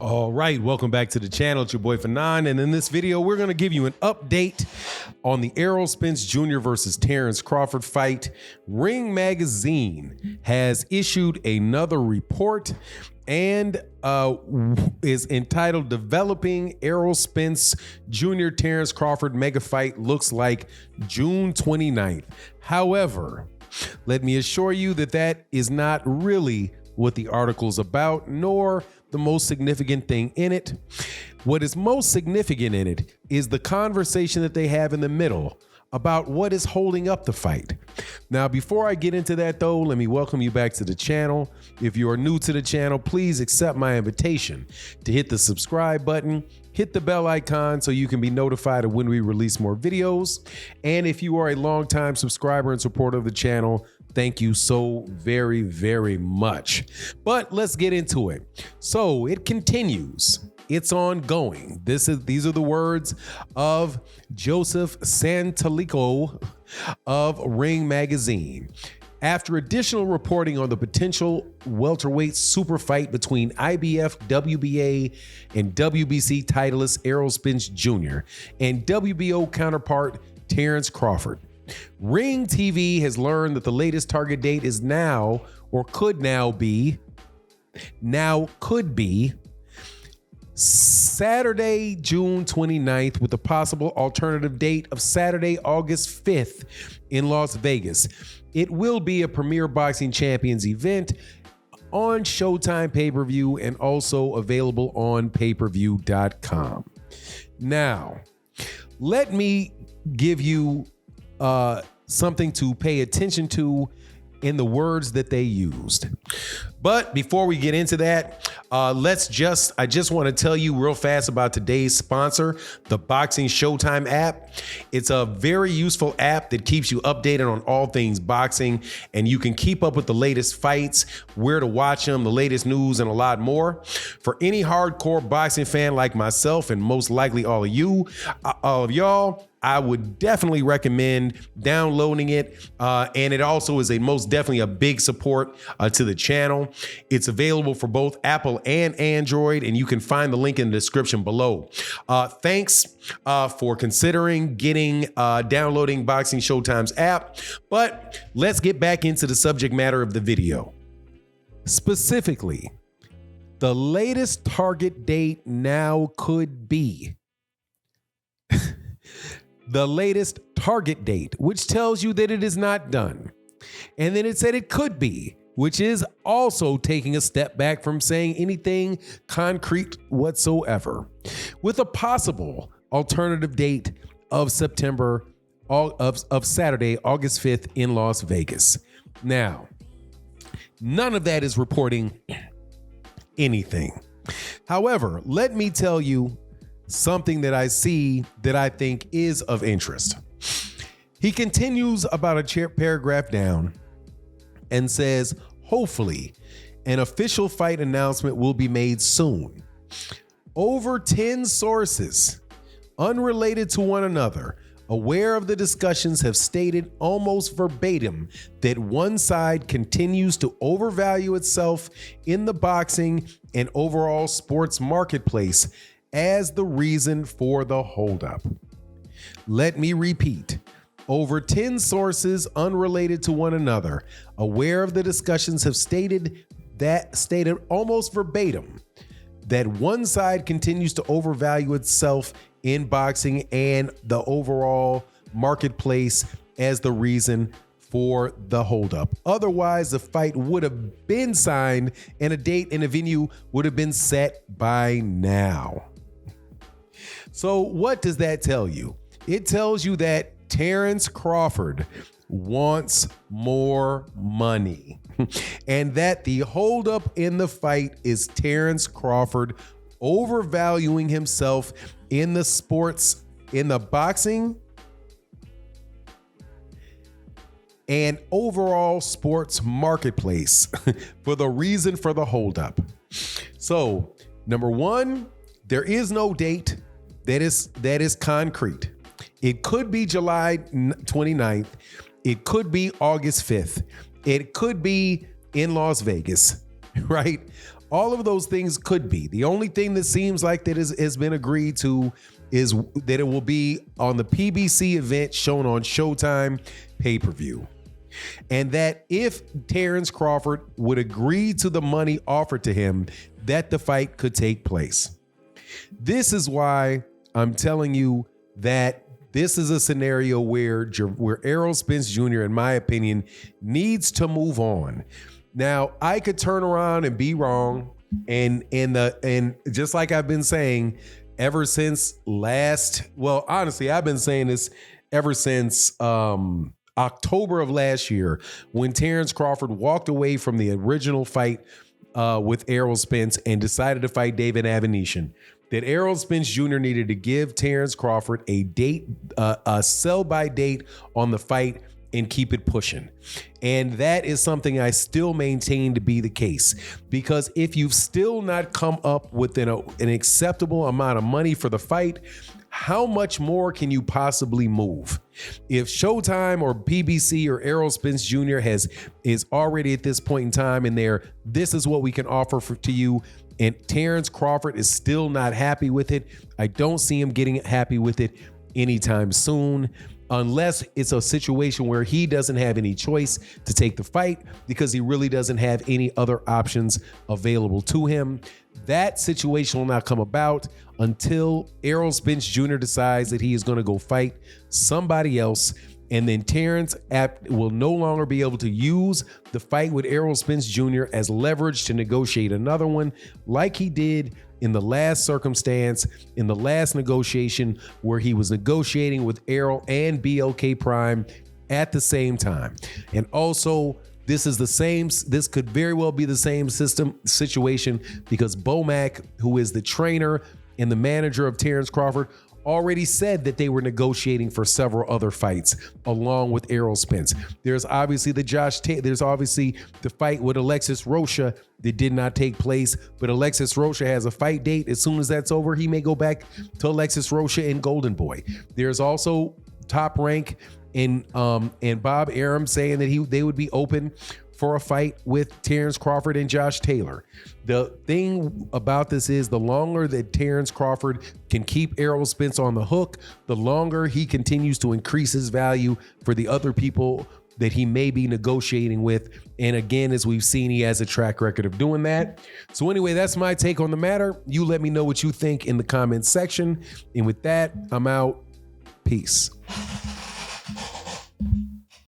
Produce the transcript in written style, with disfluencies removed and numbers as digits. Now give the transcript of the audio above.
All right, welcome back to the channel. It's your boy Fanon, and in this video, we're going to give you an update on the Errol Spence Jr. versus Terence Crawford fight. Ring Magazine has issued another report and is entitled "Developing Errol Spence Jr. Terence Crawford Mega Fight Looks Like June 29th." However, let me assure you that that is not really what the article's about, nor the most significant thing in it. What is most significant in it is the conversation that they have in the middle about what is holding up the fight. Now, before I get into that though, let me welcome you back to the channel. If you are new to the channel, please accept my invitation to hit the subscribe button, hit the bell icon so you can be notified of when we release more videos. And if you are a longtime subscriber and supporter of the channel, thank you so very, very much. But let's get into it. So it continues. It's ongoing. These are the words of Joseph Santalico of Ring Magazine. After additional reporting on the potential welterweight super fight between IBF, WBA, and WBC titleist Errol Spence Jr. and WBO counterpart Terence Crawford, Ring TV has learned that the latest target date is now, or could be Saturday, June 29th, with a possible alternative date of Saturday, August 5th in Las Vegas. It will be a Premier Boxing Champions event on Showtime pay-per-view and also available on payperview.com. Now, let me give you something to pay attention to in the words that they used. But before we get into that, I just want to tell you real fast about today's sponsor, the Boxing Showtime app. It's a very useful app that keeps you updated on all things boxing, and you can keep up with the latest fights, where to watch them, the latest news, and a lot more. For any hardcore boxing fan like myself, and most likely all of y'all, I would definitely recommend downloading it. And it also is most definitely a big support to the channel. It's available for both Apple and Android, and you can find the link in the description below. Thanks for considering downloading Boxing Showtime's app. But let's get back into the subject matter of the video. Specifically, the latest target date now could be the latest target date, which tells you that it is not done. And then it said it could be, which is also taking a step back from saying anything concrete whatsoever, with a possible alternative date of Saturday, August 5th in Las Vegas. Now, none of that is reporting anything. However, let me tell you something that I see that I think is of interest. He continues about a paragraph down and says, hopefully an official fight announcement will be made soon. Over 10 sources, unrelated to one another, aware of the discussions, have stated almost verbatim that one side continues to overvalue itself in the boxing and overall sports marketplace as the reason for the holdup. Let me repeat. Over 10 sources unrelated to one another, aware of the discussions, have stated almost verbatim that one side continues to overvalue itself in boxing and the overall marketplace as the reason for the holdup. Otherwise, the fight would have been signed and a date and a venue would have been set by now. So what does that tell you? It tells you that Terence Crawford wants more money and that the holdup in the fight is Terence Crawford overvaluing himself in the sports, in the boxing and overall sports marketplace for the reason for the holdup. So, number one, there is no date that is concrete. It could be July 29th. It could be August 5th. It could be in Las Vegas, right? All of those things could be. The only thing that seems like that has been agreed to is that it will be on the PBC event shown on Showtime pay-per-view. And that if Terence Crawford would agree to the money offered to him, that the fight could take place. This is why I'm telling you that this is a scenario where Errol Spence Jr., in my opinion, needs to move on. Now, I could turn around and be wrong, and just like I've been saying ever since honestly, I've been saying this ever since October of last year, when Terence Crawford walked away from the original fight with Errol Spence and decided to fight David Avanesyan, that Errol Spence Jr. needed to give Terence Crawford a date, a sell-by date on the fight, and keep it pushing. And that is something I still maintain to be the case, because if you've still not come up with an acceptable amount of money for the fight, how much more can you possibly move? If Showtime or PBC or Errol Spence Jr. is already at this point in time in there, this is what we can offer to you, and Terence Crawford is still not happy with it, I don't see him getting happy with it anytime soon, unless it's a situation where he doesn't have any choice to take the fight because he really doesn't have any other options available to him. That situation will not come about until Errol Spence Jr. decides that he is going to go fight somebody else. And then Terence will no longer be able to use the fight with Errol Spence Jr. as leverage to negotiate another one, like he did in the last circumstance, in the last negotiation, where he was negotiating with Errol and BLK Prime at the same time. And also, this could very well be the same situation, because Bomac, who is the trainer and the manager of Terence Crawford, already said that they were negotiating for several other fights along with Errol Spence. There's obviously there's obviously the fight with Alexis Rocha that did not take place, but Alexis Rocha has a fight date. As soon as that's over, he may go back to Alexis Rocha and Golden Boy. There's also Top Rank and Bob Arum saying that they would be open for a fight with Terence Crawford and Josh Taylor. The thing about this is, the longer that Terence Crawford can keep Errol Spence on the hook, the longer he continues to increase his value for the other people that he may be negotiating with. And again, as we've seen, he has a track record of doing that. So anyway, that's my take on the matter. You let me know what you think in the comments section. And with that, I'm out. Peace.